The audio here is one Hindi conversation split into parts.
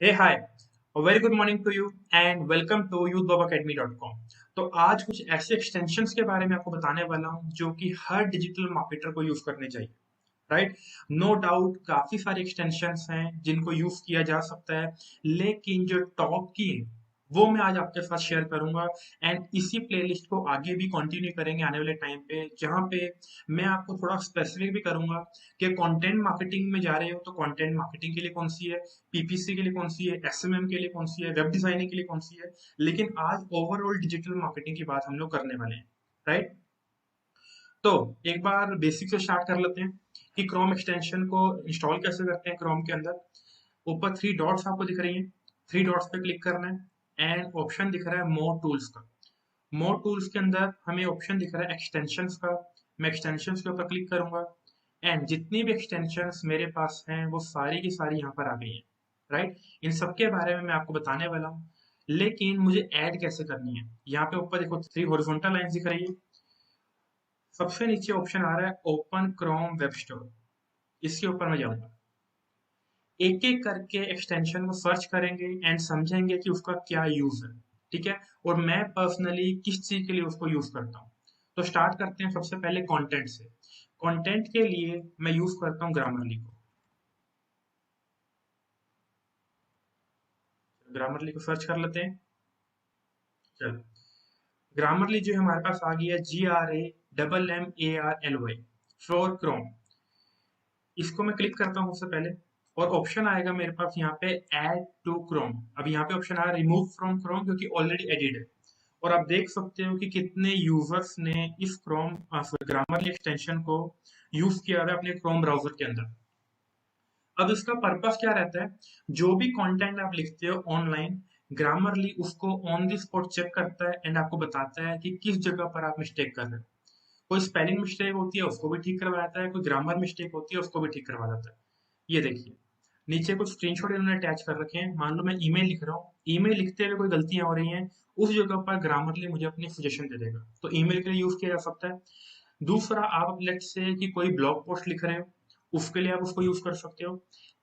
Hey hi, very good morning to you and welcome to youthbubacademy.com। तो आज कुछ ऐसे एक्सटेंशंस के बारे में आपको बताने वाला हूँ जो कि हर डिजिटल मार्केटर को यूज करने चाहिए। राइट, नो डाउट काफी सारे एक्सटेंशंस हैं जिनको यूज किया जा सकता है, लेकिन जो टॉप की है वो मैं आज आपके साथ शेयर करूंगा। एंड इसी प्लेलिस्ट को आगे भी कंटिन्यू करेंगे आने वाले टाइम पे, जहाँ पे मैं आपको थोड़ा स्पेसिफिक भी करूंगा कि कंटेंट मार्केटिंग में जा रहे हो तो कंटेंट मार्केटिंग के लिए कौन सी है, पीपीसी के लिए कौन सी है, एसएमएम के लिए कौन सी है, वेब डिजाइनिंग के लिए कौन सी है। लेकिन आज ओवरऑल डिजिटल मार्केटिंग की बात हम लोग करने वाले हैं। राइट, तो एक बार बेसिक से स्टार्ट कर लेते हैं कि क्रोम एक्सटेंशन को इंस्टॉल कैसे करते हैं। क्रोम के अंदर ऊपर थ्री डॉट्स आपको दिख रही हैं, थ्री डॉट्स पे क्लिक करना है एंड ऑप्शन दिख रहा है मोर टूल्स का। मोर टूल्स के अंदर हमें ऑप्शन दिख रहा है एक्सटेंशंस का। मैं एक्सटेंशंस के ऊपर क्लिक करूंगा एंड जितनी भी एक्सटेंशंस मेरे पास हैं वो सारी की सारी यहाँ पर आ गई हैं। राइट, इन सब के बारे में मैं आपको बताने वाला हूँ। लेकिन मुझे ऐड कैसे करनी है, यहाँ पे ऊपर देखो थ्री हॉरिजॉन्टल लाइंस दिख रही है। सबसे नीचे ऑप्शन आ रहा है ओपन क्रोम वेब स्टोर, इसके ऊपर मैं जाऊंगा। एक एक करके एक्सटेंशन को सर्च करेंगे एंड समझेंगे कि उसका क्या यूज है। ठीक है, और मैं पर्सनली किस चीज के लिए उसको यूज करता हूँ। तो स्टार्ट करते हैं सबसे पहले कंटेंट से। कंटेंट के लिए मैं यूज करता हूँ ग्रामरली को। ग्रामरली को सर्च कर लेते हैं। चलो, ग्रामरली जो हमारे पास आ गई है GRAMMARLY फॉर क्रोम। इसको मैं क्लिक करता हूँ सबसे पहले और ऑप्शन आएगा मेरे पास यहाँ पे ऐड टू क्रोम। अब यहाँ पे ऑप्शन आया रिमूव फ्रॉम क्रोम क्योंकि ऑलरेडी एडिड है। और आप देख सकते हो कि कितने यूजर्स ने इस क्रोम ग्रामरली एक्सटेंशन को यूज किया है अपने क्रोम ब्राउजर के अंदर। अब इसका पर्पस क्या रहता है, जो भी कंटेंट आप लिखते हो ऑनलाइन, ग्रामरली उसको ऑन द स्पॉट चेक करता है एंड आपको बताता है कि किस जगह पर आप मिस्टेक कर रहे हो। कोई स्पेलिंग मिस्टेक होती है उसको भी ठीक करवा देता है, कोई ग्रामर मिस्टेक होती है उसको भी ठीक करवा देता है। ये देखिए, नीचे कुछ स्क्रीनशॉट इन्होंने अटैच कर रखे हैं। मान लो मैं ईमेल लिख रहा हूँ, ईमेल लिखते हुए कोई गलतियां हो रही हैं, उस जगह पर ग्रामरली मुझे अपनी सजेशन दे देगा। तो ईमेल के लिए यूज किया जा सकता है। दूसरा, आप लेट्स से कि कोई ब्लॉग पोस्ट लिख रहे हो, उसके लिए आप उसको यूज कर सकते हो।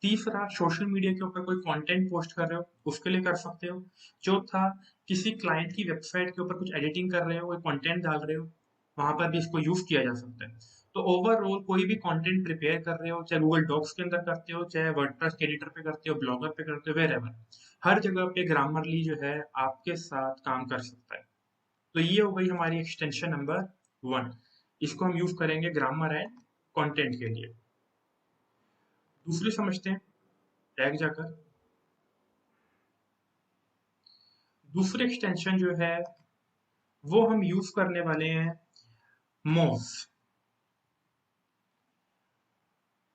तीसरा, सोशल मीडिया के ऊपर कोई कंटेंट पोस्ट कर रहे हो, उसके लिए कर सकते हो। चौथा, किसी क्लाइंट की वेबसाइट के ऊपर कुछ एडिटिंग कर रहे हो, कोई कंटेंट डाल रहे हो, वहां पर भी इसको यूज किया जा सकता है। तो ओवरऑल कोई भी कंटेंट प्रिपेयर कर रहे हो, चाहे गूगल डॉक्स के अंदर करते हो, चाहे वर्डप्रेस के एडिटर पे करते हो, ब्लॉगर पे करते हो, वेरेवर, हर जगह पे ग्रामरली जो है आपके साथ काम कर सकता है। तो ये हो गई हमारी एक्सटेंशन नंबर वन। इसको हम यूज करेंगे ग्रामर एंड कंटेंट के लिए। दूसरी समझते हैं, टैग जाकर। दूसरी एक्सटेंशन जो है वो हम यूज करने वाले हैं मोज,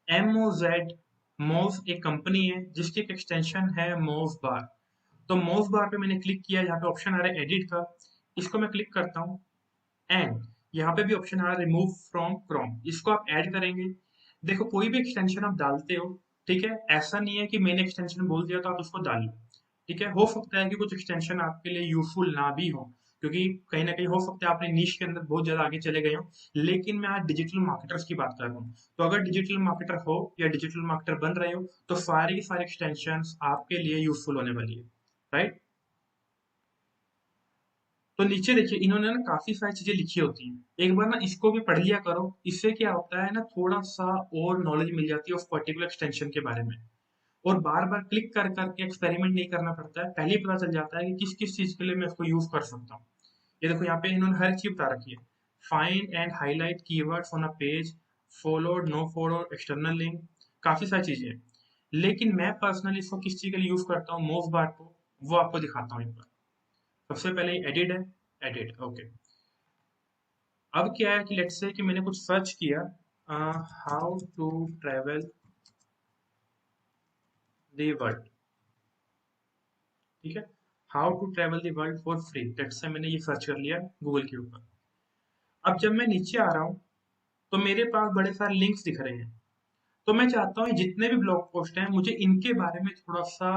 MOZ। मोज एक कंपनी है जिसकी एक एक्सटेंशन है मोज बार। तो मोज बार पे मैंने क्लिक किया, यहाँ पे ऑप्शन आ रहा है एडिट का। इसको मैं क्लिक करता हूँ एंड यहाँ पे भी ऑप्शन आ रहा है रिमूव फ्रॉम क्रोम, इसको आप ऐड करेंगे। देखो, कोई भी एक्सटेंशन आप डालते हो, ठीक है, ऐसा नहीं है कि मैंने एक्सटेंशन बोल दिया तो आप उसको डाल लो। ठीक है, हो सकता है कि कुछ एक्सटेंशन आपके लिए यूजफुल ना भी हो, क्योंकि कहीं ना कहीं हो सकता है आपने नीश के अंदर बहुत ज्यादा आगे चले गए हो। लेकिन मैं आज डिजिटल मार्केटर्स की बात कर रहा हूँ, तो अगर डिजिटल मार्केटर हो या डिजिटल मार्केटर बन रहे हो तो सारी की सारी एक्सटेंशन आपके लिए यूजफुल होने वाली है। राइट, तो नीचे देखिए इन्होंने ना काफी सारी चीजें लिखी होती हैं, एक बार ना इसको भी पढ़ लिया करो। इससे क्या होता है ना, थोड़ा सा और नॉलेज मिल जाती है उस पर्टिकुलर एक्सटेंशन के बारे में। और बार बार क्लिक कर करके एक्सपेरिमेंट नहीं करना पड़ता है, पहले ही पता चल जाता है कि किस किस चीज के लिए मैं इसको यूज कर सकता हूँ। ये देखो, यहाँ पे इन्होंने हर चीज बता रखी है। Find and highlight keywords on a page, followed no follow external link, काफी सारी चीजें हैं। लेकिन मैं पर्सनली इसको किस चीज के लिए यूज करता हूँ, मोस्ट बार को, वो आपको दिखाता हूँ एक बार। सबसे पहले एडिट है, एडिट ओके। अब क्या है कि लेट्स से कि मैंने कुछ सर्च किया, how to travel the world. ठीक है, how to travel the world for free, let's say मैंने ये सर्च कर लिया गूगल के ऊपर। अब जब मैं नीचे आ रहा हूँ तो मेरे पास बड़े सारे लिंक्स दिख रहे हैं। तो मैं चाहता हूँ जितने भी ब्लॉग पोस्ट हैं मुझे इनके बारे में थोड़ा सा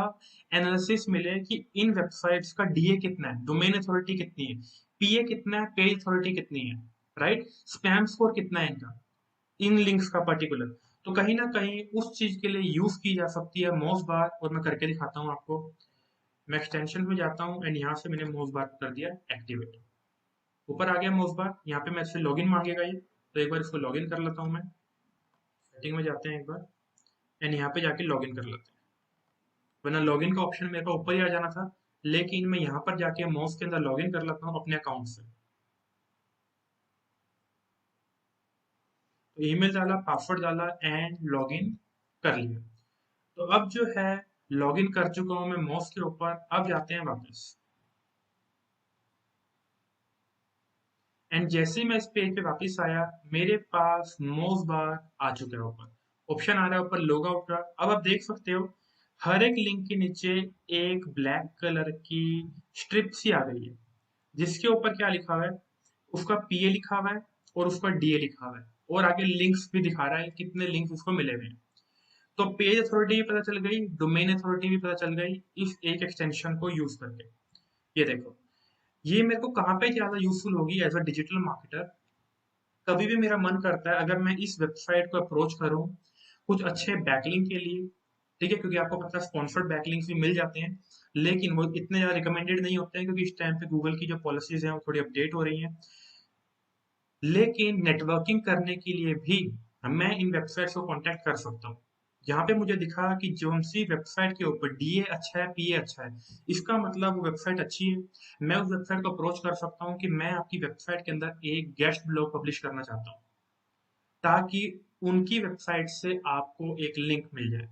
एनालिसिस मिले कि इन वेबसाइट्स का डीए कितना है, डोमेन अथॉरिटी कितनी है, पीए कितना है, पेज अथॉरिटी कितनी है, राइट, स्पैम स्कोर कितना है इनका, इन लिंक्स का पर्टिकुलर। तो कहीं ना कहीं उस चीज के लिए यूज की जा सकती है माउस बार, और मैं करके दिखाता हूँ आपको। मैं एक्सटेंशन में जाता हूँ एंड यहाँ से मैंने माउस बार कर दिया एक्टिवेट। ऊपर आ गया माउस बार, यहाँ पे मैं इससे लॉगिन मांगेगा ये, तो एक बार इसको लॉगिन कर लेता हूँ मैं। सेटिंग में जाते हैं एक बार एंड यहाँ पे जाके लॉगिन कर लेते हैं, वरना लॉगिन का ऑप्शन मेरे को ऊपर ही आ जाना था, लेकिन मैं यहाँ पर जाके माउस के अंदर लॉगिन कर लेता हूँ अपने अकाउंट से। तो ईमेल डाला, पासवर्ड डाला एंड लॉगिन कर लिया। तो अब जो है लॉगिन कर चुका हूँ मैं माउस के ऊपर। अब जाते हैं वापस एंड जैसे ही मैं इस पेज पे वापस आया, मेरे पास माउस बार आ चुका है। ऊपर ऑप्शन आ रहा है ऊपर लॉग आउट का। अब आप देख सकते हो हर एक लिंक के नीचे एक ब्लैक कलर की स्ट्रिप सी आ गई है, जिसके ऊपर क्या लिखा हुआ है, उसका पीए लिखा हुआ है और उसका डीए लिखा हुआ है, और आगे लिंक्स भी दिखा रहा है कितने लिंक्स उसको मिले हुए हैं। तो पेज अथॉरिटी भी पता चल गई, डोमेन अथॉरिटी भी पता चल गई इस एक एक्सटेंशन को यूज करके। ये देखो, ये मेरे को कहाँ पे ज्यादा यूजफुल होगी एज अ डिजिटल मार्केटर। कभी भी मेरा मन करता है अगर मैं इस वेबसाइट को अप्रोच करूँ कुछ अच्छे बैकलिंक के लिए, ठीक है, क्योंकि आपको पता है स्पॉन्सर्ड बैकलिंक्स भी मिल जाते हैं, लेकिन वो इतने ज़्यादा रिकमेंडेड नहीं होते हैं क्योंकि इस टाइम पे गूगल की जो पॉलिसीज हैं वो थोड़ी अपडेट हो रही हैं। लेकिन नेटवर्किंग करने के लिए भी मैं इन वेबसाइट्स को कांटेक्ट कर सकता हूँ। यहाँ पे मुझे दिखा कि जो सी वेबसाइट के ऊपर डीए अच्छा है, पीए अच्छा है, इसका मतलब वो वेबसाइट अच्छी है। मैं उस वेबसाइट को अप्रोच कर सकता हूँ कि मैं आपकी वेबसाइट के अंदर एक गेस्ट ब्लॉग पब्लिश करना चाहता हूँ, ताकि उनकी वेबसाइट से आपको एक लिंक मिल जाए,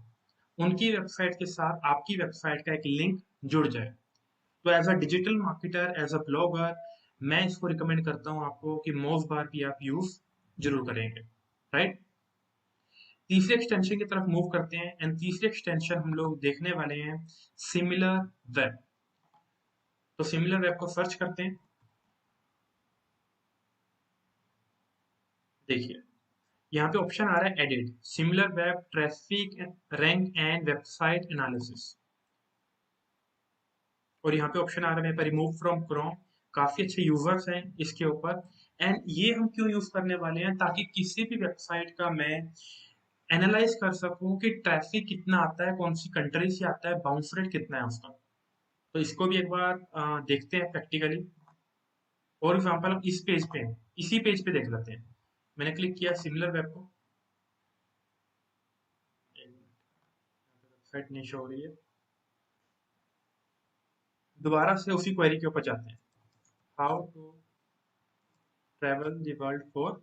उनकी वेबसाइट के साथ आपकी वेबसाइट का एक लिंक जुड़ जाए। तो as a digital marketer, as a blogger, मैं इसको रिकमेंड करता हूँ आपको कि मोस्ट बार भी आप यूज जरूर करेंगे, राइट। तीसरे एक्सटेंशन की तरफ मूव करते हैं एंड तीसरे एक्सटेंशन हम लोग देखने वाले हैं सिमिलर वेब। तो सिमिलर वेब को सर्च करते हैं। देखिए यहाँ पे ऑप्शन आ रहा है edit similar web traffic rank and website analysis, और यहाँ पे ऑप्शन आ रहा है मेरे पे रिमूव फ्रॉम क्रोम। काफी अच्छे यूजर्स हैं इसके ऊपर। एंड ये हम क्यों यूज करने वाले हैं, ताकि किसी भी वेबसाइट का मैं एनालाइज कर सकूं कि ट्रैफिक कितना आता है, कौन सी कंट्री से आता है, बाउंस रेट कितना है उसका। तो इसको भी एक बार देखते हैं प्रैक्टिकली। फॉर एग्जाम्पल हम इस पेज पे हैं, इसी पेज पे देख लेते हैं। मैंने क्लिक किया सिमिलर वेब को, वेबसाइट नहीं शो हो रही है, दोबारा से उसी क्वेरी के ऊपर जाते हैं, how to travel the world for.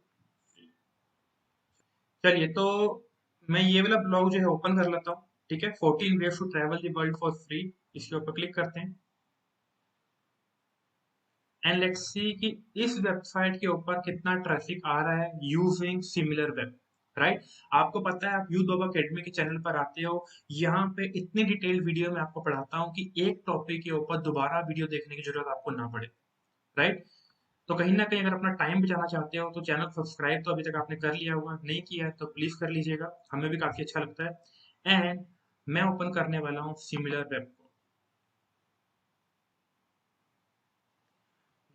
चलिए, तो मैं ये वाला ब्लॉग जो है ओपन कर लेता हूँ, ठीक है, 14 ways to travel the world for free. इसके ऊपर क्लिक करते हैं एंड लेट्स सी कि इस वेबसाइट के ऊपर कितना ट्रैफिक आ रहा है यूजिंग सिमिलर वेब, राइट। आपको पता है आप यूथ बाबा अकेडमी के चैनल पर आते हो, यहाँ पे इतनी डिटेल वीडियो में आपको पढ़ाता हूँ कि एक टॉपिक के ऊपर दोबारा वीडियो देखने की जरूरत आपको ना पड़े, राइट। तो कहीं ना कहीं अगर अपना टाइम बचाना चाहते हो तो चैनल सब्सक्राइब तो अभी तक आपने कर लिया होगा, नहीं किया है तो प्लीज कर लीजिएगा, हमें भी काफी अच्छा लगता है। एंड मैं ओपन करने वाला हूँ सिमिलर वेब को।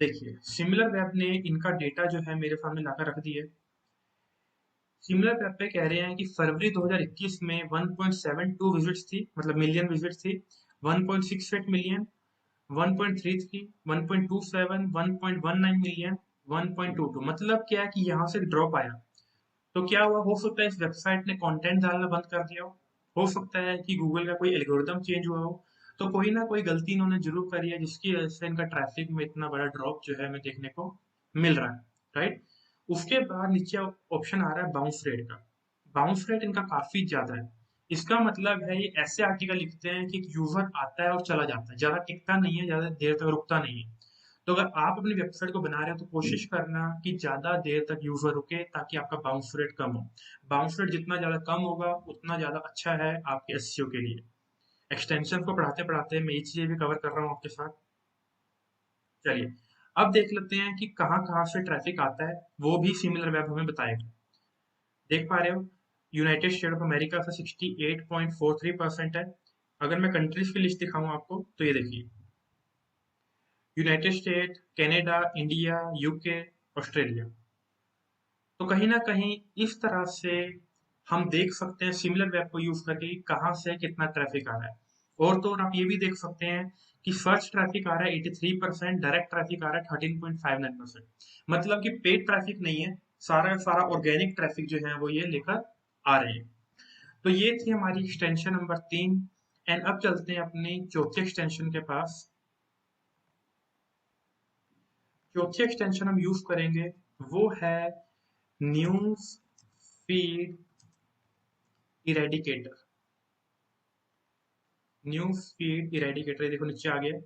देखिए सिमिलर वेब ने इनका डेटा जो है मेरे सामने लाकर रख दिया है। सिमिलर वेब पे कह रहे हैं कि फरवरी 2021 में 1.72 विजिट्स थी, मतलब मिलियन विजिट्स थी, 1.68 मिलियन, 1.33, 1.27, 1.19 मिलियन, 1.22। मतलब क्या है कि यहाँ से ड्रॉप आया। तो क्या हुआ, हो सकता है इस वेबसाइट ने कंटेंट डालना बंद कर दिया हो सकता है कि गूगल का कोई एल्गोरिदम चेंज हुआ हो। तो कोई ना कोई गलती इन्होंने जरूर करी है जिसकी वजह से इनका ट्रैफिक में इतना बड़ा ड्रॉप जो है हमें देखने को मिल रहा है, राइट। उसके बाद नीचे ऑप्शन आ रहा है बाउंस रेट का। बाउंस रेट इनका काफी ज्यादा है। इसका मतलब है ये ऐसे आर्टिकल लिखते हैं कि एक यूजर आता है और चला जाता है, ज्यादा टिकता नहीं है, ज्यादा देर तक रुकता नहीं है। तो अगर आप अपनी वेबसाइट को बना रहे हो तो कोशिश करना कि ज्यादा देर तक यूजर रुके, ताकि आपका बाउंस रेट कम हो। बाउंस रेट जितना ज्यादा कम होगा उतना ज्यादा अच्छा है आपके एसईओ के लिए। एक्सटेंशन को पढ़ाते पढ़ाते मैं ये चीजें भी कवर कर रहा हूँ आपके साथ। चलिए, अब देख लेते हैं कि कहाँ कहाँ से ट्रैफिक आता है, वो भी सिमिलर वेब हमें बताएगा। देख पा रहे हो, यूनाइटेड स्टेट ऑफ अमेरिका से 68.43% है। अगर मैं कंट्रीज की लिस्ट दिखाऊं आपको तो ये देखिए, United state, Canada, India, UK, Australia. तो कहीं ना कहीं इस तरह से हम देख सकते हैं सिमिलर वेब को यूज करके कि कहाँ से कितना ट्रैफिक आ रहा है। और तो और आप ये भी देख सकते हैं कि सर्च ट्रैफिक आ रहा है 83%, डायरेक्ट ट्रैफिक आ रहा है 13.59%। मतलब कि पेड ट्रैफिक नहीं है, सारा का सारा ऑर्गेनिक ट्रैफिक जो है वो ये लेकर आ रहे हैं। तो ये थी हमारी एक्सटेंशन नंबर 3। एंड अब चलते हैं अपनी चौथी एक्सटेंशन के पास। चौथी एक्सटेंशन हम यूज करेंगे वो है न्यूज फीड इरेडिकेटर। न्यूज फीड इरेडिकेटर देखो नीचे आ गया।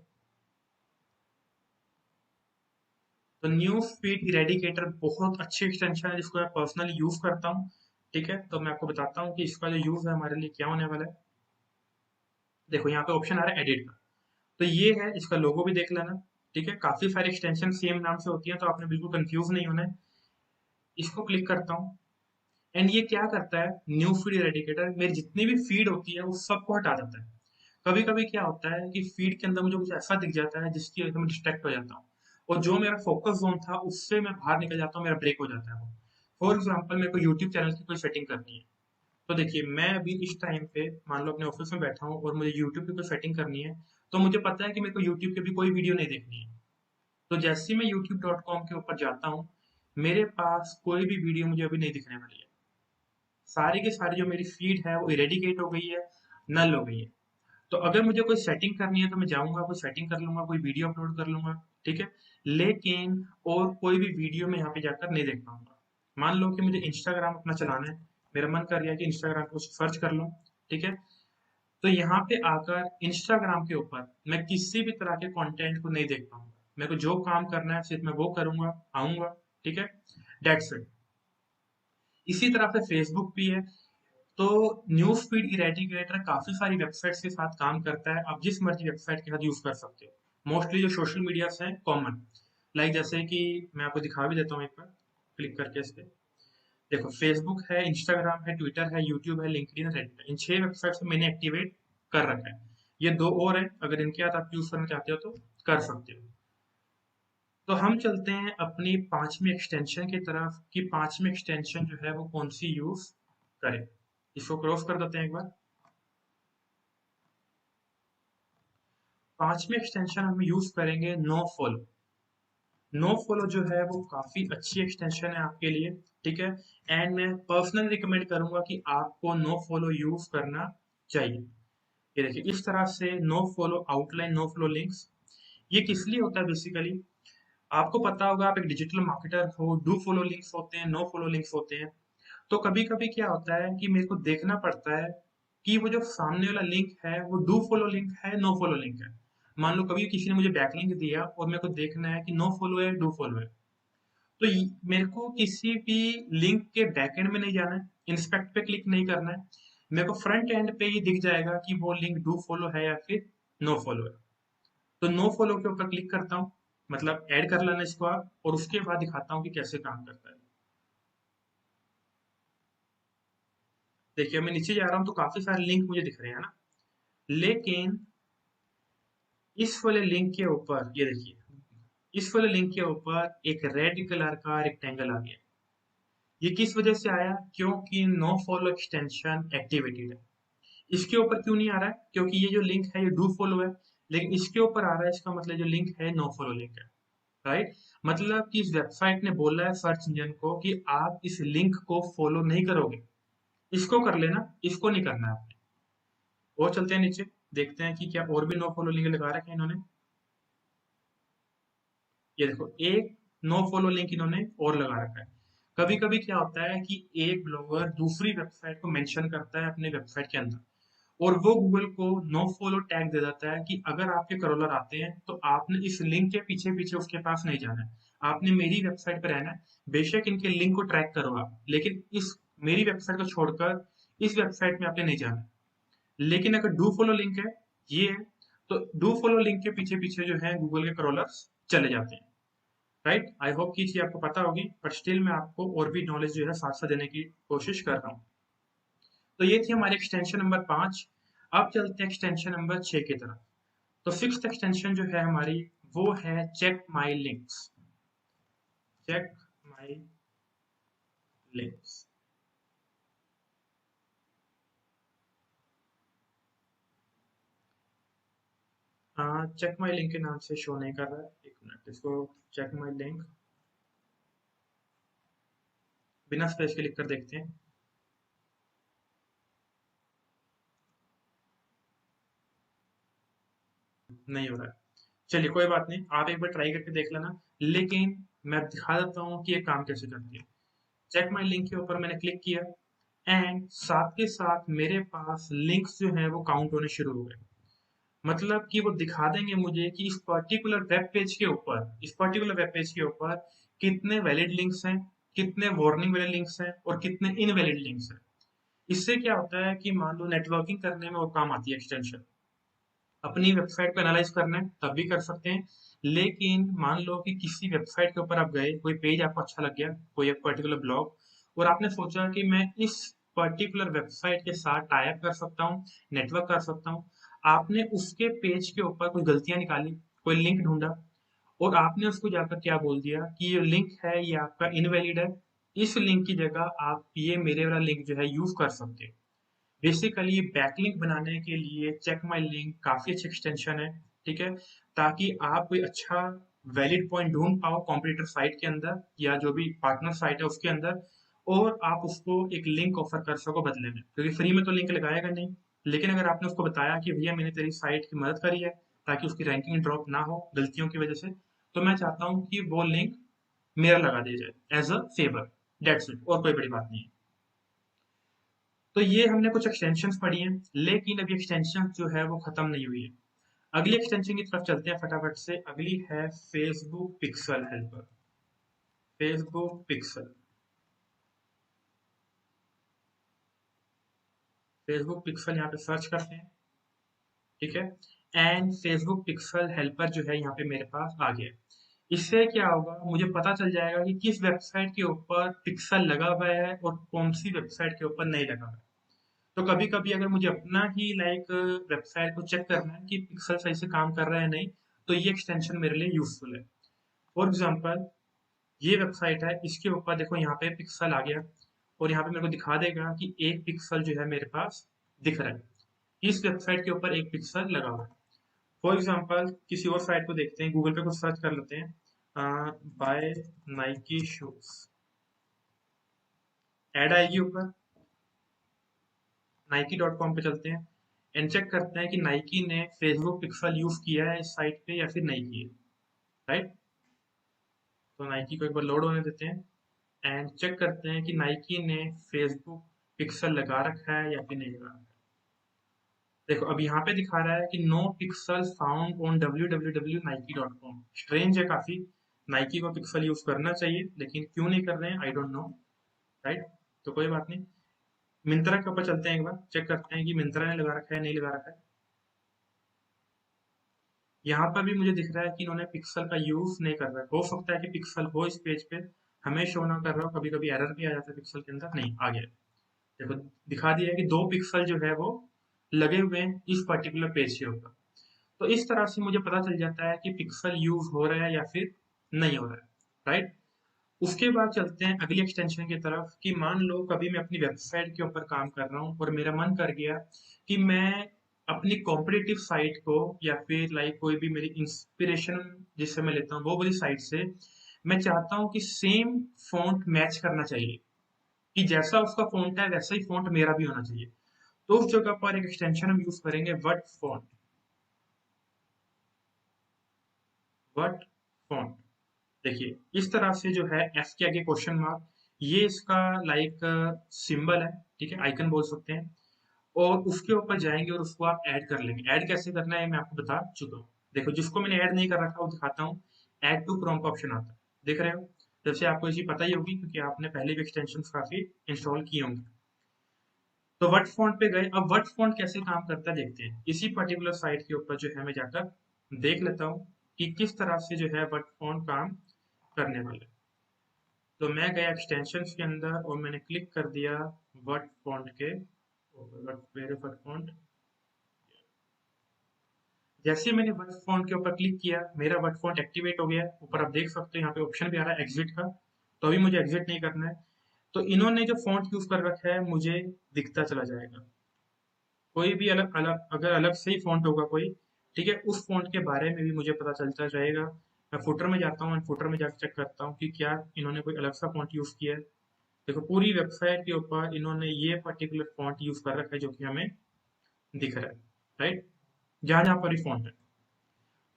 तो न्यूज फीड इरेडिकेटर बहुत अच्छी एक्सटेंशन है जिसको मैं पर्सनली यूज करता हूँ। ठीक है, तो मैं आपको बताता हूँ कि इसका जो यूज है हमारे लिए क्या होने वाला है। देखो यहाँ पे ऑप्शन आ रहा है एडिट का। तो ये है, इसका लोगो भी देख लेना। ठीक है, काफी सारी एक्सटेंशन सेम नाम से होती है तो आपने बिल्कुल कंफ्यूज नहीं होना है। इसको क्लिक करता हूँ एंड ये क्या करता है, न्यू फीड इरेडिकेटर मेरी जितनी भी फीड होती है वो सबको हटा देता है। कभी कभी क्या होता है कि फीड के अंदर मुझे कुछ ऐसा दिख जाता है जिसकी वजह से मैं डिस्ट्रैक्ट हो जाता हूँ, और जो मेरा फोकस जोन था उससे मैं बाहर निकल जाता हूँ, मेरा ब्रेक हो जाता है वो। फॉर एग्जाम्पल मेरे को यूट्यूब चैनल की कोई सेटिंग करनी है। तो देखिए मैं अभी इस टाइम पे मान लो अपने ऑफिस में बैठा हूँ और मुझे यूट्यूब की कोई सेटिंग करनी है। तो मुझे पता है कि मेरे को यूट्यूब की भी कोई वीडियो नहीं देखनी है। तो जैसे ही मैं youtube.com के ऊपर जाता हूँ, मेरे पास कोई भी वीडियो मुझे अभी नहीं दिखने वाली है। सारी की सारी जो मेरी फीड है वो इरेडिकेट हो गई है, नल हो गई है। तो अगर मुझे कोई सेटिंग करनी है तो मैं जाऊंगा, कोई सेटिंग कर लूंगा, कोई वीडियो अपलोड कर लूंगा। ठीक है, लेकिन और कोई भी वीडियो में यहाँ पे जाकर नहीं देख पाऊंगा। मान लो कि मुझे इंस्टाग्राम अपना चलाना है, मेरा मन कर रहा है कि इंस्टाग्राम को सर्च कर लूं। ठीक है, तो यहाँ पे आकर इंस्टाग्राम के ऊपर मैं किसी भी तरह के कंटेंट को नहीं देख पाऊंगा। मेरे को जो काम करना है सिर्फ मैं वो करूंगा, आऊंगा। ठीक है, डेट्स इट। इसी तरह से फेसबुक भी है। तो न्यूज फीड इरेडिकेटर काफी सारी वेबसाइट्स के साथ काम करता है, आप जिस मर्जी वेबसाइट के साथ यूज कर सकते हो। मोस्टली जो सोशल मीडिया हैं कॉमन, लाइक जैसे कि मैं आपको दिखा भी देता हूँ एक बार क्लिक करके इस पे। देखो फेसबुक है, इंस्टाग्राम है, ट्विटर है, यूट्यूब है, लिंक्डइन है, रेडिट है। इन 6 वेबसाइट्स को मैंने एक्टिवेट कर रखा है। ये 2 और है, अगर इनके साथ आप यूज करना चाहते हो तो कर सकते हो। तो हम चलते हैं अपनी पांचवी एक्सटेंशन की तरफ कि पांचवी एक्सटेंशन जो है वो कौन सी यूज करें। इसको क्रॉस कर देते हैं एक बार। पांचवी एक्सटेंशन हम यूज करेंगे नो फॉलो। नो फॉलो जो है वो काफी अच्छी एक्सटेंशन है आपके लिए। ठीक है, एंड मैं पर्सनली रिकमेंड करूंगा कि आपको नो फॉलो यूज करना चाहिए। ये देखिए इस तरह से no follow outline, no follow links. ये किस लिए होता है बेसिकली, आपको पता होगा आप एक डिजिटल मार्केटर हो, डू फॉलो लिंक्स होते हैं, नो फॉलो लिंक्स होते हैं। तो कभी कभी क्या होता है कि मेरे को देखना पड़ता है कि वो जो सामने वाला लिंक है वो डू फॉलो लिंक है, नो फॉलो लिंक है। मान लो कभी किसी ने मुझे बैकलिंक दिया और मेरे को देखना है कि नो फॉलो है, डू फॉलो है। तो मेरे को किसी भी लिंक के बैकएंड में नहीं जाना है, इंस्पेक्ट पे क्लिक नहीं करना है। मेरे को फ्रंट एंड पे ही दिख जाएगा कि वो लिंक डू फॉलो है या फिर नो फॉलो है। तो नो फॉलो के ऊपर क्लिक करता हूँ, मतलब ऐड कर लेना इसको आप, और उसके बाद दिखाता हूँ कि कैसे काम करता है। देखिए मैं नीचे जा रहा हूँ तो काफी सारे लिंक मुझे दिख रहे हैं ना, लेकिन इस वाले लिंक के ऊपर ये देखिए, इस वाले लिंक के ऊपर एक रेड कलर का रेक्टेंगल आ गया। ये किस वजह से आया, क्योंकि नो फॉलो एक्सटेंशन एक्टिवेटेड है। इसके ऊपर क्यों नहीं आ रहा है, क्योंकि ये जो लिंक है ये डू फॉलो है, लेकिन इसके ऊपर आ रहा है, इसका मतलब जो लिंक है नो फॉलो लिंक है। राइट, मतलब कि इस वेबसाइट ने बोला है सर्च इंजन को कि आप इस लिंक को फॉलो नहीं करोगे, इसको कर लेना, इसको नहीं करना है आपने। और चलते हैं नीचे, देखते हैं कि क्या और भी नो फॉलो लिंक लगा रखे हैं इन्होंने। ये देखो एक नो फॉलो लिंक इन्होंने और लगा रखा है। कभी कभी क्या होता है कि एक ब्लॉगर दूसरी वेबसाइट को मेंशन करता है अपने वेबसाइट के अंदर, और वो गूगल को नो फॉलो टैग दे देता है कि अगर आपके क्रॉलर आते हैं तो आपने इस लिंक के पीछे पीछे उसके पास नहीं जाना है, आपने मेरी वेबसाइट पर रहना है। बेशक इनके लिंक को ट्रैक करो आप, लेकिन इस मेरी वेबसाइट को छोड़कर इस वेबसाइट में आपने नहीं जाना है। लेकिन अगर डू फॉलो लिंक है, ये है, तो डू फॉलो लिंक के पीछे पीछे जो है गूगल के क्रॉलर्स चले जाते हैं। राइट, आई होप कि चीज आपको पता होगी, बट स्टिल मैं आपको और भी नॉलेज जो है साथ साथ देने की कोशिश कर रहा हूँ। तो ये थी हमारी एक्सटेंशन नंबर 5। अब चलते हैं एक्सटेंशन नंबर 6 की तरफ। तो सिक्स्थ एक्सटेंशन जो है हमारी वो है check my links. Check my links. Check my link के नाम से शो नहीं कर रहा है, एक मिनट, इसको चेक माई लिंक बिना स्पेस के लिख कर देखते हैं। नहीं हो रहा है। चलिए कोई बात नहीं, आप एक बार ट्राई करके देख लेना। लेकिन मैं दिखा देता हूँ कि ये काम कैसे करती है। चेक माई लिंक के ऊपर मैंने क्लिक किया एंड साथ के साथ मेरे पास लिंक्स जो हैं वो काउंट होने शुरू हो गए। मतलब कि वो दिखा देंगे मुझे कि इस पर्टिकुलर वेब पेज के ऊपर कितने वैलिड लिंक्स हैं, कितने वार्निंग वाले लिंक्स हैं और कितने इनवैलिड लिंक्स हैं। इससे क्या होता है कि मान लो नेटवर्किंग करने में वो काम आती है एक्सटेंशन। अपनी वेबसाइट को एनालाइज करना है तब भी कर सकते हैं। लेकिन मान लो कि किसी वेबसाइट के ऊपर आप गए, कोई पेज आपको अच्छा लग गया, कोई एक पर्टिकुलर ब्लॉग, और आपने सोचा कि मैं इस पर्टिकुलर वेबसाइट के साथ टाई अप कर सकता हूँ, नेटवर्क कर सकता हूँ। आपने उसके पेज के ऊपर कुछ गलतियां निकाली, कोई लिंक ढूंढा और आपने उसको जाकर क्या बोल दिया कि ये लिंक है, ये आपका इनवैलिड है, इस लिंक की जगह आप ये मेरे वाला लिंक जो है यूज कर सकते हैं। बेसिकली बैकलिंक बनाने के लिए चेक माई लिंक काफी अच्छी एक्सटेंशन है, ठीक है, ताकि आप कोई अच्छा वैलिड पॉइंट ढूंढ पाओ कॉम्पिटिटर साइट के अंदर या जो भी पार्टनर साइट है उसके अंदर, और आप उसको एक लिंक ऑफर कर सको बदले में, क्योंकि फ्री में तो लिंक लगाएगा नहीं। लेकिन अगर आपने उसको बताया कि भैया मैंने तेरी साइट की मदद करी है ताकि उसकी रैंकिंग ड्रॉप ना हो गलतियों की वजह से, तो मैं चाहता हूँ कि वो लिंक मेरा लगा दिया जाए as a favour. That's it, और कोई बड़ी बात नहीं है। तो ये हमने कुछ एक्सटेंशंस पढ़ी हैं, लेकिन अभी एक्सटेंशन जो है वो खत्म नहीं हुई है। अगली एक्सटेंशन की तरफ चलते हैं फटाफट से। अगली है Facebook pixel helper. Facebook pixel, Facebook pixel यहाँ पे सर्च करते हैं, ठीक है। एंड फेसबुक पिक्सल हेल्पर जो है यहाँ पे मेरे पास आ गया। इससे क्या होगा, मुझे पता चल जाएगा कि किस वेबसाइट के ऊपर पिक्सल लगा हुआ है और कौन सी वेबसाइट के ऊपर नहीं लगा हुआ है। तो कभी कभी अगर मुझे अपना ही वेबसाइट को चेक करना है कि पिक्सल सही से काम कर रहा है नहीं, तो ये एक्सटेंशन मेरे लिए यूजफुल है। फॉर एग्जांपल, ये वेबसाइट है, इसके ऊपर देखो यहाँ पे पिक्सल आ गया और यहाँ पे मेरे को दिखा देगा कि एक पिक्सल जो है मेरे पास दिख रहा है। इस वेबसाइट के ऊपर एक पिक्सल लगा हुआ है। फॉर एग्जांपल किसी और साइट को देखते हैं, गूगल पे कुछ सर्च कर लेते हैं, बाय नाइकी शूज, ऐड आएगी ऊपर। नाइकी डॉट कॉम पे चलते हैं एंड चेक करते हैं कि नाइकी ने फेसबुक पिक्सल यूज किया है इस साइट पे या फिर नहीं किया, राइट। तो नाइकी को एक बार लोड होने देते हैं एंड चेक करते हैं कि नाइकी ने फेसबुक पिक्सल लगा रखा है या फिर नहीं लगा रखा है। देखो अब यहाँ पे दिखा रहा है कि no pixel found on www.nike.com। Strange है काफी, नाइकी को पिक्सल यूज करना चाहिए लेकिन क्यों नहीं कर रहे हैं, आई डोंट नो, राइट। तो कोई बात नहीं। मिंत्रा के ऊपर चलते हैं, एक बार चेक करते हैं कि मिंत्रा ने लगा रखा है नहीं लगा रखा है। यहाँ पर भी मुझे दिख रहा है कि इन्होंने पिक्सल का यूज नहीं कर रहा है। हो सकता है कि पिक्सल हो इस पेज पे, हमें शो ना कर रहा हो, कभी कभी एरर भी आ जाता है पिक्सल के अंदर। नहीं, आ गया। देखो दिखा दिया है कि दो पिक्सल जो है वो लगे हुए हैं इस पर्टिकुलर पेज के ऊपर। तो इस तरह से मुझे पता चल जाता है कि पिक्सल यूज हो रहा है या फिर नहीं हो रहा है, राइट। उसके बाद चलते हैं अगली एक्सटेंशन की तरफ कि मान लो कभी मैं अपनी वेबसाइट के ऊपर काम कर रहा हूँ और मेरा मन कर गया कि मैं अपनी कॉम्पिटिटिव साइट को या फिर कोई भी मेरी इंस्पिरेशन जिससे मैं लेता हूँ वो वाली साइट से मैं चाहता हूँ कि सेम फॉन्ट मैच करना चाहिए, कि जैसा उसका फॉन्ट है वैसा ही फॉन्ट मेरा भी होना चाहिए। तो उस जगह पर एक एक्सटेंशन हम यूज करेंगे, वट फॉन्ट। वट फॉन्ट, देखिए इस तरह से जो है एफ के आगे क्वेश्चन मार्क, ये इसका सिंबल है, ठीक है, आइकन बोल सकते हैं। और उसके ऊपर जाएंगे और उसको आप ऐड कर लेंगे। ऐड कैसे करना है मैं आपको बता चुका हूँ। देखो जिसको मैंने ऐड नहीं कर रखा वो दिखाता हूँ। ऐड टू क्रोम का ऑप्शन आता है, देख रहे हो। जैसे आपको ये चीज पता ही होगी क्योंकि आपने पहले भी एक्सटेंशन काफी इंस्टॉल किए होंगे। तो वर्ड फॉन्ट पे गए, अब वर्ड फॉन्ट कैसे काम करता है देखते हैं। इसी पर्टिकुलर साइट के ऊपर जो है मैं जाकर देख लेता हूँ कि किस तरह से जो है वर्ड फॉन्ट काम करने वाला है। तो मैं गया एक्सटेंशंस के अंदर और मैंने क्लिक कर दिया वर्ड फॉन्ट के ऊपर, वर्ड फॉन्ट। जैसे ही मैंने वर्ड फॉन्ट के ऊपर क्लिक किया मेरा वर्ड फॉन्ट एक्टिवेट हो गया। ऊपर आप देख सकते हो यहाँ पे ऑप्शन भी आ रहा है एग्जिट का, तो अभी मुझे एग्जिट नहीं करना है। तो इन्होंने जो फॉन्ट यूज कर रखा है मुझे दिखता चला जाएगा। कोई भी अलग अलग अगर अलग से ही फॉन्ट होगा कोई, ठीक है, उस फॉन्ट के बारे में भी मुझे पता चलता रहेगा। मैं फुटर में जाता हूँ, फुटर में जाकर चेक करता हूँ कि क्या इन्होंने कोई अलग सा फॉन्ट यूज किया है। देखो पूरी वेबसाइट के ऊपर इन्होंने ये पर्टिकुलर फॉन्ट यूज कर रखा है जो कि हमें दिख रहा है, राइट, जहां जहां पर भी फॉन्ट है।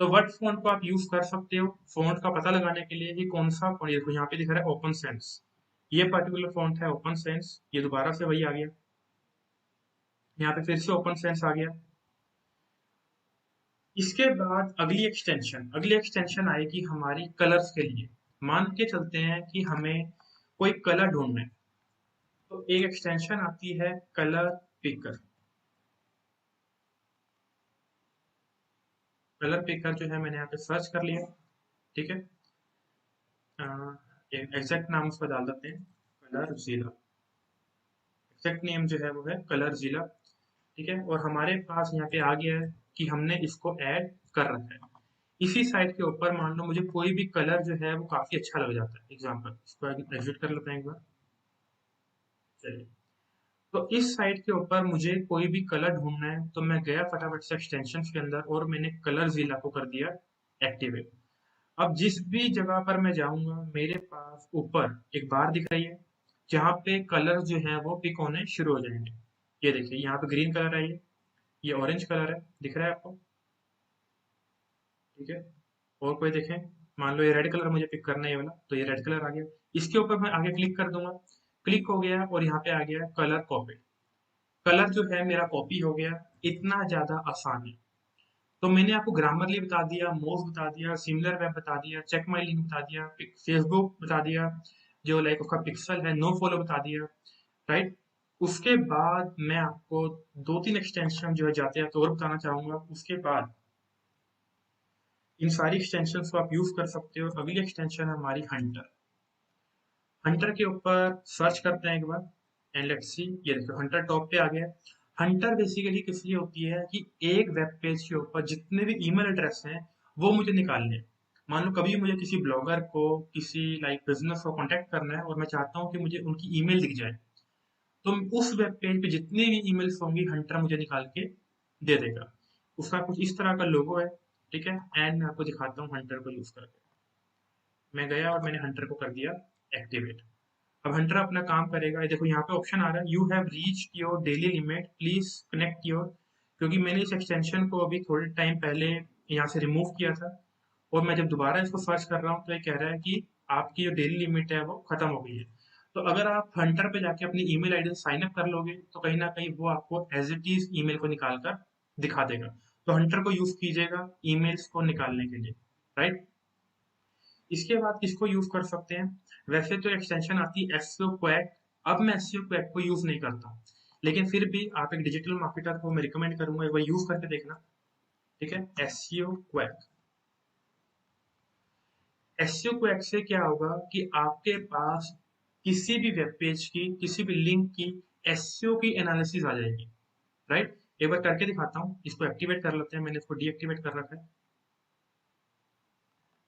तो वर्ड फॉन्ट को आप यूज कर सकते हो फॉन्ट का पता लगाने के लिए कि कौन सा फॉन्ट। देखो यहाँ पे दिख रहा है ओपन सेंस, ये पर्टिकुलर फॉन्ट है ओपन सेंस, ये दोबारा से वही आ गया, यहाँ पे फिर से ओपन सेंस आ गया। इसके बाद अगली एक्सटेंशन आएगी हमारी कलर्स के लिए। मान के चलते हैं कि हमें कोई कलर ढूंढना है, तो एक एक्सटेंशन आती है कलर पिकर। कलर पिकर जो है मैंने यहाँ पे सर्च कर लिया, ठीक है। एग्जैक्ट नाम उसका डाल देते हैं, कलर जिला। एग्जैक्ट नेम जो है वो है कलर जिला, ठीक है। और हमारे पास यहाँ पे आ गया है कि हमने इसको ऐड कर रखा है। इसी साइट के ऊपर मान लो मुझे कोई भी कलर जो है वो काफी अच्छा लग जाता है, एग्जाम्पल इसको एग्जिट कर लेते हैं एक बार। चलिए, तो इस साइट के ऊपर मुझे कोई भी कलर ढूंढना है, तो मैं गया फटाफट से एक्सटेंशन के अंदर और मैंने कलर जिला को कर दिया एक्टिवेट। अब जिस भी जगह पर मैं जाऊंगा मेरे पास ऊपर एक बार दिख रही है जहाँ पे कलर जो है वो पिक होने शुरू हो जाएंगे। ये देखिए यहाँ पे ग्रीन कलर है, ये ऑरेंज कलर है, दिख रहा है आपको, ठीक है। और कोई देखें, मान लो ये रेड कलर मुझे पिक करना है ये वाला, तो ये रेड कलर आ गया। इसके ऊपर मैं आगे क्लिक कर दूंगा, क्लिक हो गया और यहाँ पे आ गया कलर कॉपी। कलर जो है मेरा कॉपी हो गया। इतना ज्यादा आसान है। तो मैंने आपको ग्रामरली बता दिया, मोज बता दिया, सिमिलर वेब बता दिया, चेक माई लिंक बता दिया, फेसबुक बता दिया, जो लाइक उसका पिक्सल है, नो फॉलो बता दिया, राइट। उसके बाद मैं आपको दो तीन एक्सटेंशन जो है जाते हैं तो और बताना चाहूंगा। उसके बाद इन सारी एक्सटेंशन को आप यूज कर सकते हो। अगली एक्सटेंशन है हमारी हंटर। हंटर के ऊपर सर्च करते हैं एक बार एंड लेट्स सी। ये देखो हंटर टॉप पे आ गया। हंटर बेसिकली किस लिए होती है कि एक वेब पेज के ऊपर जितने भी ईमेल एड्रेस हैं वो मुझे निकालने हैं। मान लो कभी मुझे किसी ब्लॉगर को, किसी लाइक बिजनेस को कांटेक्ट करना है और मैं चाहता हूँ कि मुझे उनकी ईमेल दिख जाए, तो उस वेब पेज पे जितनी भी ईमेल्स होंगी हंटर मुझे निकाल के दे देगा। उसका कुछ इस तरह का लोगो है, ठीक है। एंड मैं आपको दिखाता हूँ हंटर को यूज करके। मैं गया और मैंने हंटर को कर दिया एक्टिवेट। अब हंटर अपना काम करेगा। ये देखो यहाँ पे ऑप्शन आ रहा है, you have reached your daily limit, please connect your. क्योंकि मैंने इस एक्सटेंशन को अभी थोड़े टाइम पहले यहाँ से रिमूव किया था, और मैं जब दोबारा इसको सर्च कर रहा हूँ तो ये कह रहा है कि आपकी जो डेली लिमिट है वो खत्म हो गई है। तो अगर आप हंटर पे जाके अपनी ईमेल आईडी से साइन अप कर लोगे तो कहीं ना कहीं वो आपको एज इट इज ईमेल को निकाल कर दिखा देगा। तो हंटर को यूज कीजिएगा ईमेल्स को निकालने के लिए, राइट। इसके बाद किसको यूज कर सकते हैं? वैसे तो एक्सटेंशन आती है एसईओ क्वैक। अब मैं एसईओ क्वैक को यूज नहीं करता हूँ, लेकिन फिर भी आप एक डिजिटल मार्केटर को मैं रिकमेंड करूंगा एक बार यूज करके देखना, ठीक है। SEO quack. एसईओ क्वैक से क्या होगा कि आपके पास किसी भी वेब पेज की, किसी भी लिंक की एसईओ की एनालिसिस आ जाएगी, राइट। एक बार करके दिखाता हूँ, इसको एक्टिवेट कर लेते हैं। मैंने इसको डीएक्टिवेट कर रखा है।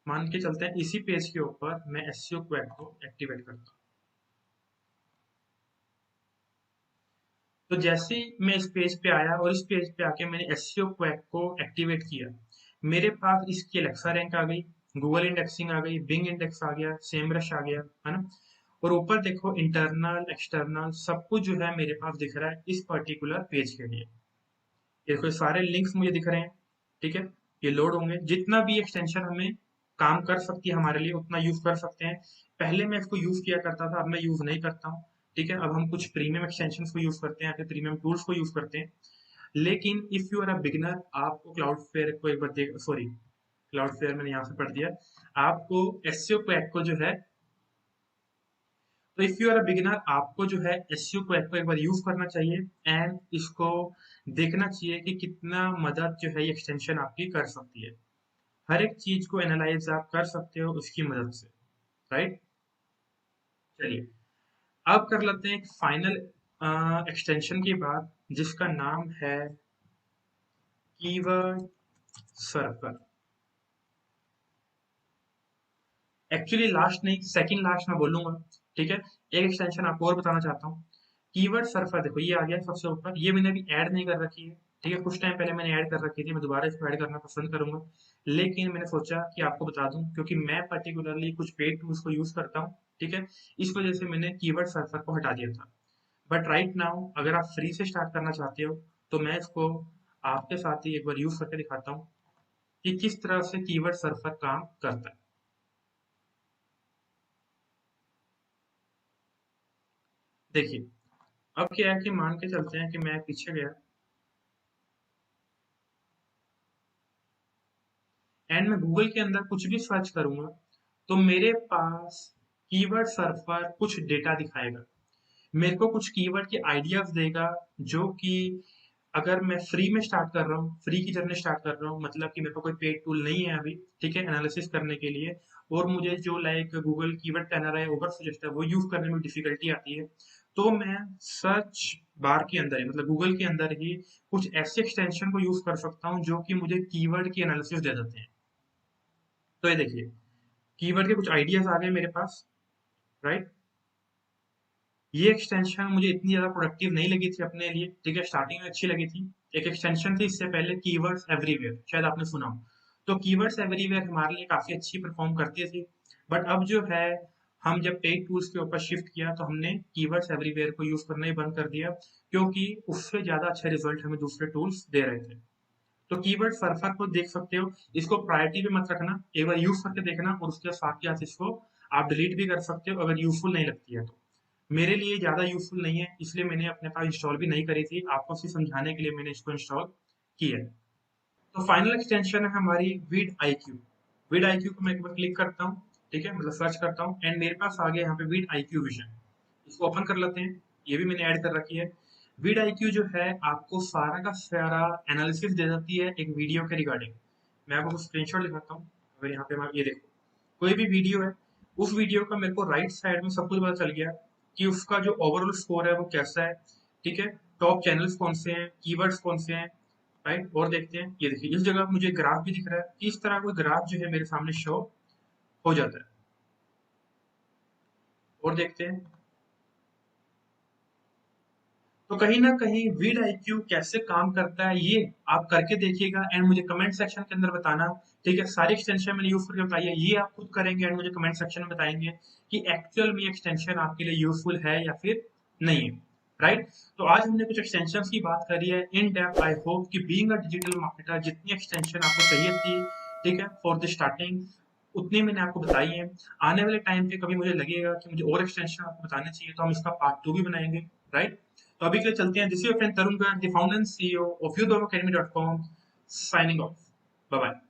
मान के चलते हैं इसी पेज के ऊपर मैं एसईओ क्वैक को एक्टिवेट करता हूँ। तो जैसे ही मैं इस पेज पे आया और इस पेज पे आके मैंने एसईओ क्वैक को एक्टिवेट किया, मेरे पास इसकी एलेक्सा रैंक आ गई, गूगल इंडेक्सिंग आ गई, बिंग इंडेक्स आ गया, सेमरश आ गया, है ना। और ऊपर देखो इंटरनल एक्सटर्नल सब कुछ जो है मेरे पास दिख रहा है इस पर्टिकुलर पेज के लिए। ये देखो ये सारे लिंक्स मुझे दिख रहे हैं, ठीक है। ये लोड होंगे। जितना भी एक्सटेंशन हमें काम कर सकती है हमारे लिए उतना यूज कर सकते हैं। पहले मैं इसको यूज किया करता था, अब मैं यूज नहीं करता हूँ, ठीक है। अब हम कुछ प्रीमियम एक्सटेंशन को यूज करते हैं या फिर प्रीमियम टूल्स को यूज करते हैं। लेकिन if you are a beginner, आपको क्लाउडफ्लेयर को एक बार देख, सॉरी क्लाउडफ्लेयर मैंने यहाँ से पढ़ दिया। आपको एसईओ क्वैक को जो है, तो if you are a beginner आपको जो है एसईओ क्वैक को एक बार यूज करना चाहिए एंड इसको देखना चाहिए कि कितना मदद जो है ये एक्सटेंशन आपकी कर सकती है। हर एक चीज को एनालाइज आप कर सकते हो उसकी मदद से, राइट। चलिए, अब कर लेते हैं एक फाइनल एक्सटेंशन की बात, जिसका नाम है कीवर्ड सर्कल। एक्चुअली लास्ट नहीं, सेकंड लास्ट मैं बोलूंगा, ठीक है। एक एक्सटेंशन आपको और बताना चाहता हूँ, कीवर्ड सर्फर। देखो ये आ गया सबसे ऊपर, ये मैंने अभी ऐड नहीं कर रखी है, ठीक है, कुछ टाइम पहले मैंने ऐड कर रखी थी, मैं दोबारा इसको ऐड करना पसंद करूंगा, लेकिन मैंने सोचा कि आपको बता दूं क्योंकि मैं पर्टिकुलरली कुछ पेड टूल्स को यूज करता हूँ। ठीक है, इस वजह से मैंने कीवर्ड सर्फर को हटा दिया था। बट राइट नाउ अगर आप फ्री से स्टार्ट करना चाहते हो तो मैं इसको आपके साथ ही एक बार यूज करके दिखाता हूँ कि किस तरह से कीवर्ड सर्फर काम करता है। देखिए, अब क्या है कि मान के चलते हैं कि मैं पीछे गया एंड मैं गूगल के अंदर कुछ भी सर्च करूंगा तो मेरे पास कीवर्ड सर्फर कुछ डेटा दिखाएगा, मेरे को कुछ कीवर्ड के आइडियाज देगा, जो कि अगर मैं फ्री में स्टार्ट कर रहा हूँ, फ्री की जर्नी स्टार्ट कर रहा हूँ, मतलब कि मेरे को कोई पेड टूल नहीं है अभी, ठीक है, एनालिसिस करने के लिए, और मुझे जो लाइक गूगल कीवर्ड प्लानर है, ओवर सजेस्ट है, वो यूज करने में डिफिकल्टी आती है, तो मैं सर्च बार के अंदर ही, मतलब गूगल के अंदर ही कुछ ऐसे एक्सटेंशन को यूज कर सकता हूँ जो कि मुझे कीवर्ड की एनालिसिस दे देते हैं। तो ये देखिए, कीवर्ड के कुछ आइडियाज आ गए मेरे पास, राइट। ये एक्सटेंशन मुझे इतनी ज़्यादा प्रोडक्टिव नहीं लगी थी अपने लिए, ठीक है, स्टार्टिंग में अच्छी लगी थी। एक एक्सटेंशन थी इससे पहले, कीवर्ड्स एवरीवेयर, शायद आपने सुना हो। तो कीवर्ड्स एवरीवेयर हमारे लिए काफ़ी अच्छी परफॉर्म करती थी। बट अब जो है, हम जब पेड टूल्स के ऊपर शिफ्ट किया तो हमने कीवर्ड्स एवरीवेयर को यूज़ करना ही बंद कर दिया, क्योंकि उससे ज़्यादा अच्छे रिजल्ट हमें दूसरे टूल्स दे रहे थे। तो कीवर्ड सर्फर को देख सकते हो, इसको प्रायोरिटी पे मत रखना, एक बार यूज करके देखना और उसके साथ ही साथ इसको आप डिलीट भी कर सकते हो अगर यूजफुल नहीं लगती है तो। मेरे लिए ज़्यादा यूज़फुल नहीं है, इसलिए मैंने अपने पास इंस्टॉल भी नहीं करी थी, आपको सिर्फ समझाने के लिए मैंने इसको इंस्टॉल किया है। तो फाइनल एक्सटेंशन है हमारी विड I Q. Width I Q को मैं एक बार क्लिक करता हूँ, ठीक है, मतलब सर्च करता हूँ एंड मेरे पास आ गया यहाँ पे विड आई क्यू विजन। इसको ओपन कर लेते हैं, ये भी मैंने ऐड कर रखी है। विड आई क्यू जो है आपको सारा का सारा एनालिसिस दे देती है एक वीडियो के रिगार्डिंग। मैं आपको स्क्रीनशॉट दिखाता हूँ। अगर यहाँ पे ये देखो, कोई भी वीडियो है, उस वीडियो का मेरे को राइट साइड में सब कुछ पता चल गया कि उसका जो ओवरऑल स्कोर है वो कैसा है, ठीक है, टॉप चैनल्स कौन से हैं, कीवर्ड्स कौन से हैं, राइट। और देखते हैं, ये देखिए इस जगह मुझे ग्राफ भी दिख रहा है, इस तरह कोई ग्राफ जो है मेरे सामने शो हो जाता है। और देखते हैं, तो कहीं ना कहीं वीड आईक्यू कैसे काम करता है ये आप करके देखिएगा एंड मुझे कमेंट सेक्शन के अंदर बताना। ठीक है, सारी एक्सटेंशन मैंने यूज करके बताई है, ये आप खुद करेंगे एंड मुझे कमेंट सेक्शन में बताएंगे कि एक्चुअल में एक्सटेंशन आपके लिए यूजफुल है या फिर नहीं है, राइट। तो आज हमने कुछ एक्सटेंशन की बात करी है इन डेप्थ। आई होप कि बीइंग अ डिजिटल मार्केटर जितनी एक्सटेंशन आपको चाहिए थी, ठीक है, फॉर द स्टार्टिंग, उतनी मैंने आपको बताई है। आने वाले टाइम पे कभी मुझे लगेगा कि मुझे और एक्सटेंशन आपको बताने चाहिए तो हम इसका पार्ट 2 भी बनाएंगे, राइट। तो अभी के लिए चलते हैं। This is your friend Tarun Garg, the founder and CEO of youthacademy.com, signing off. Bye bye.